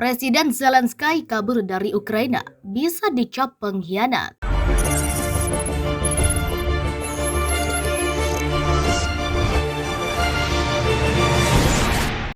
Presiden Zelensky kabur dari Ukraina, bisa dicap pengkhianat.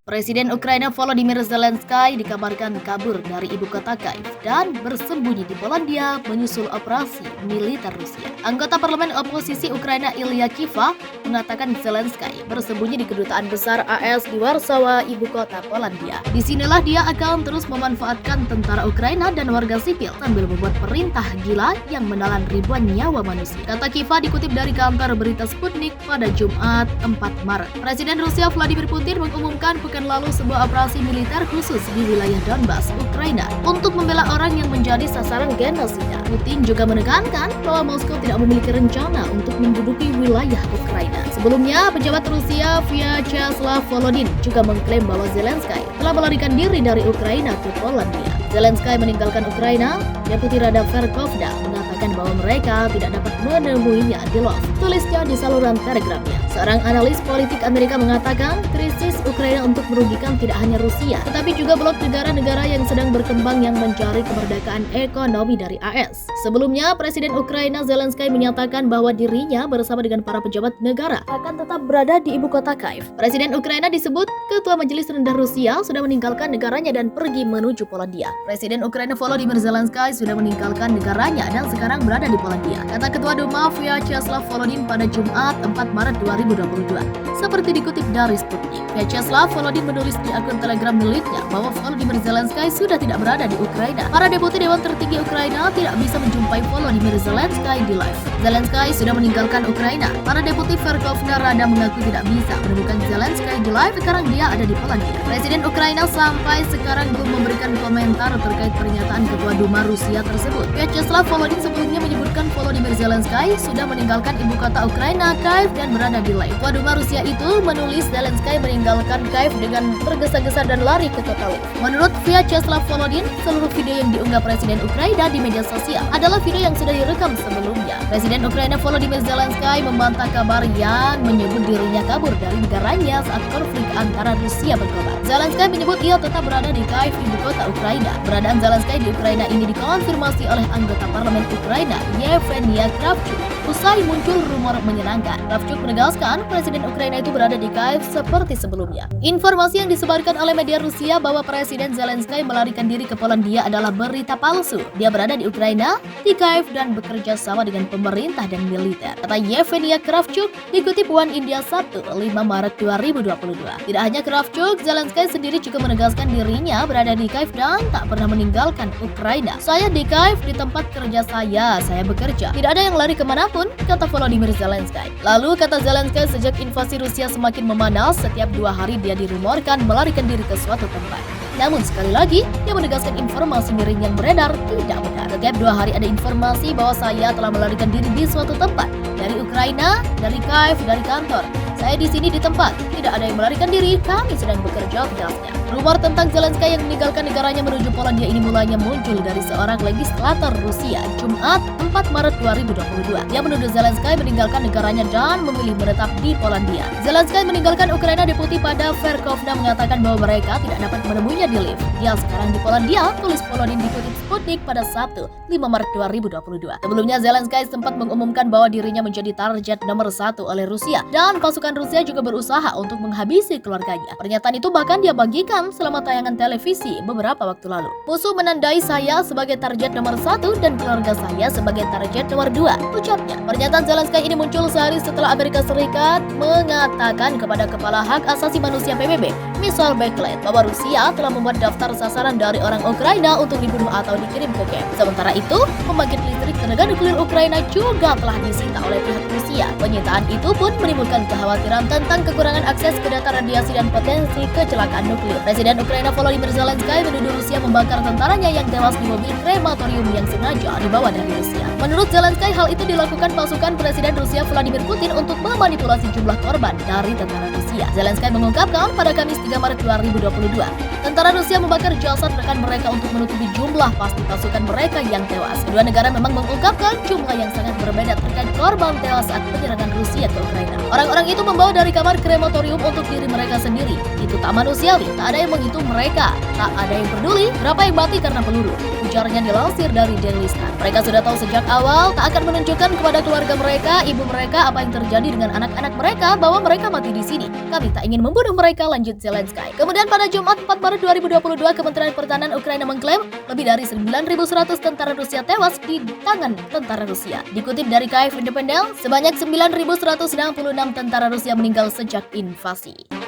Presiden Ukraina Volodymyr Zelensky dikabarkan kabur dari ibu kota Kyiv dan bersembunyi di Polandia menyusul operasi militer Rusia. Anggota parlemen oposisi Ukraina Ilya Kiva mengatakan Zelensky bersembunyi di kedutaan besar AS di Warsawa, ibu kota Polandia. Disinilah dia akan terus memanfaatkan tentara Ukraina dan warga sipil sambil membuat perintah gila yang menelan ribuan nyawa manusia. Kata Kiva dikutip dari kantor berita Sputnik pada Jumat 4 Maret. Presiden Rusia Vladimir Putin mengumumkan pekan lalu sebuah operasi militer khusus di wilayah Donbas, Ukraina untuk membela orang yang menjadi sasaran genosida. Putin juga menekankan bahwa Moskow tidak memiliki rencana untuk menduduki wilayah Ukraina. Sebelumnya, pejabat Rusia Vyacheslav Volodin juga mengklaim bahwa Zelensky telah melarikan diri dari Ukraina ke Polandia. Zelensky meninggalkan Ukraina, Deputi Rada Verkhovna mengatakan bahwa mereka tidak dapat menemuinya di Lvov, tulisnya di saluran Telegramnya. Seorang analis politik Amerika mengatakan krisis Ukraina untuk merugikan tidak hanya Rusia, tetapi juga blok negara-negara yang sedang berkembang yang mencari kemerdekaan ekonomi dari AS. Sebelumnya, Presiden Ukraina Zelensky menyatakan bahwa dirinya bersama dengan para pejabat negara akan tetap berada di ibu kota Kyiv. Presiden Ukraina disebut Ketua Majelis Rendah Rusia sudah meninggalkan negaranya dan pergi menuju Polandia. Presiden Ukraina Volodymyr Zelensky sudah meninggalkan negaranya dan sekarang berada di Polandia, kata Ketua Duma Vyacheslav Volodin pada Jumat 4 Maret 2022. Seperti dikutip dari Sputnik, Vyacheslav Volodin menulis di akun Telegram miliknya bahwa Volodymyr Zelensky sudah tidak berada di Ukraina. Para deputi Dewan Tertinggi Ukraina tidak bisa menjumpai Volodymyr Zelensky di live. Zelensky sudah meninggalkan Ukraina. Para deputi Verkhovna Rada mengaku tidak bisa menemukan Zelensky di live, sekarang dia ada di Polandia. Presiden Ukraina sampai sekarang belum memberikan komentar terkait pernyataan Ketua Duma Rusia tersebut. Vyacheslav Volodin sebelumnya menyebutkan Volodymyr Zelensky sudah meninggalkan ibu kota Ukraina, Kyiv, dan berada di Lviv. Ketua Duma Rusia itu menulis Zelensky meninggalkan Kyiv dengan tergesa-gesa dan lari ke kota Lviv. Menurut Vyacheslav Volodin, seluruh video yang diunggah Presiden Ukraina di media sosial adalah video yang sudah direkam sebelumnya. Presiden Ukraina Volodymyr Zelensky membantah kabar yang menyebut dirinya kabur dari negaranya saat konflik antara Rusia berkembang. Zelensky menyebut ia tetap berada di Kyiv, ibu kota Ukraina. Keberadaan Zelensky di Ukraina ini dikonfirmasi oleh anggota parlemen Ukraina Yevgeny Kravchuk. Usai muncul rumor menyenangkan, Kravchuk menegaskan Presiden Ukraina itu berada di Kyiv seperti sebelumnya. Informasi yang disebarkan oleh media Rusia bahwa Presiden Zelensky melarikan diri ke Polandia adalah berita palsu. Dia berada di Ukraina, di Kyiv, dan bekerja sama dengan pemerintah dan militer, kata Yevgeny Kravchuk dikutip One India 1, 5 Maret 2022. Tidak hanya Kravchuk, Zelensky sendiri juga menegaskan dirinya berada di Kyiv dan tak pernah meninggalkan Ukraina. Saya di Kyiv, di tempat kerja saya bekerja. Tidak ada yang lari kemanapun, kata Volodymyr Zelensky. Lalu kata Zelensky, sejak invasi Rusia semakin memanas, setiap 2 hari dia dirumorkan melarikan diri ke suatu tempat. Namun sekali lagi, dia menegaskan informasi miring yang beredar tidak benar. Setiap 2 hari ada informasi bahwa saya telah melarikan diri di suatu tempat. Dari Ukraina, dari Kyiv, dari kantor. Saya di sini di tempat. Tidak ada yang melarikan diri, kami sedang bekerja, tegasnya. Rumor tentang Zelensky yang meninggalkan negaranya menuju Polandia ini mulanya muncul dari seorang legislator Rusia Jumat 4 Maret 2022. Dia menuduh Zelensky meninggalkan negaranya dan memilih menetap di Polandia. Zelensky meninggalkan Ukraina, deputi pada Verkhovna mengatakan bahwa mereka tidak dapat menemuinya di Lviv. Dia sekarang di Polandia, tulis Volodin dikutip Sputnik pada Sabtu 5 Maret 2022. Sebelumnya Zelensky sempat mengumumkan bahwa dirinya menjadi target nomor 1 oleh Rusia dan pasukan Rusia juga berusaha untuk menghabisi keluarganya. Pernyataan itu bahkan dia bagikan selama tayangan televisi beberapa waktu lalu. Musuh menandai saya sebagai target nomor 1 dan keluarga saya sebagai target nomor 2, ucapnya. Pernyataan Zelensky ini muncul sehari setelah Amerika Serikat mengatakan kepada Kepala Hak Asasi Manusia PBB, Michelle Bachelet, bahwa Rusia telah membuat daftar sasaran dari orang Ukraina untuk dibunuh atau dikirim ke Kiev. Sementara itu, pembangkit listrik tenaga nuklir Ukraina juga telah disita oleh pihak Rusia. Penyitaan itu pun menimbulkan kekhawatiran tentang kekurangan akses ke data radiasi dan potensi kecelakaan nuklir. Presiden Ukraina Volodymyr Zelensky menuduh Rusia membakar tentaranya yang tewas di mobil krematorium yang sengaja dibawa dari Rusia. Menurut Zelensky, hal itu dilakukan pasukan Presiden Rusia Vladimir Putin untuk memanipulasi jumlah korban dari tentara Rusia. Rusia. Zelensky mengungkapkan pada Kamis 3 Maret 2022, tentara Rusia membakar jasad rekan mereka untuk menutupi jumlah pasti pasukan mereka yang tewas. Kedua negara memang mengungkapkan jumlah yang sangat berbeda terkait korban tewas saat penyerangan Rusia ke Ukraina. Orang-orang itu membawa dari kamar krematorium untuk diri mereka sendiri. Itu tak manusiawi, tak ada yang menghitung mereka. Tak ada yang peduli berapa yang mati karena peluru. Ujarnya dilansir dari Daily Star. Mereka sudah tahu sejak awal tak akan menunjukkan kepada keluarga mereka, ibu mereka apa yang terjadi dengan anak-anak mereka bahwa mereka mati di sini. Kami tak ingin membunuh mereka, lanjut Zelensky. Kemudian pada Jumat 4 Maret 2022, Kementerian Pertahanan Ukraina mengklaim lebih dari 9.100 tentara Rusia tewas di tangan tentara Rusia. Dikutip dari Kiev Independent, sebanyak 9.166 tentara Rusia meninggal sejak invasi.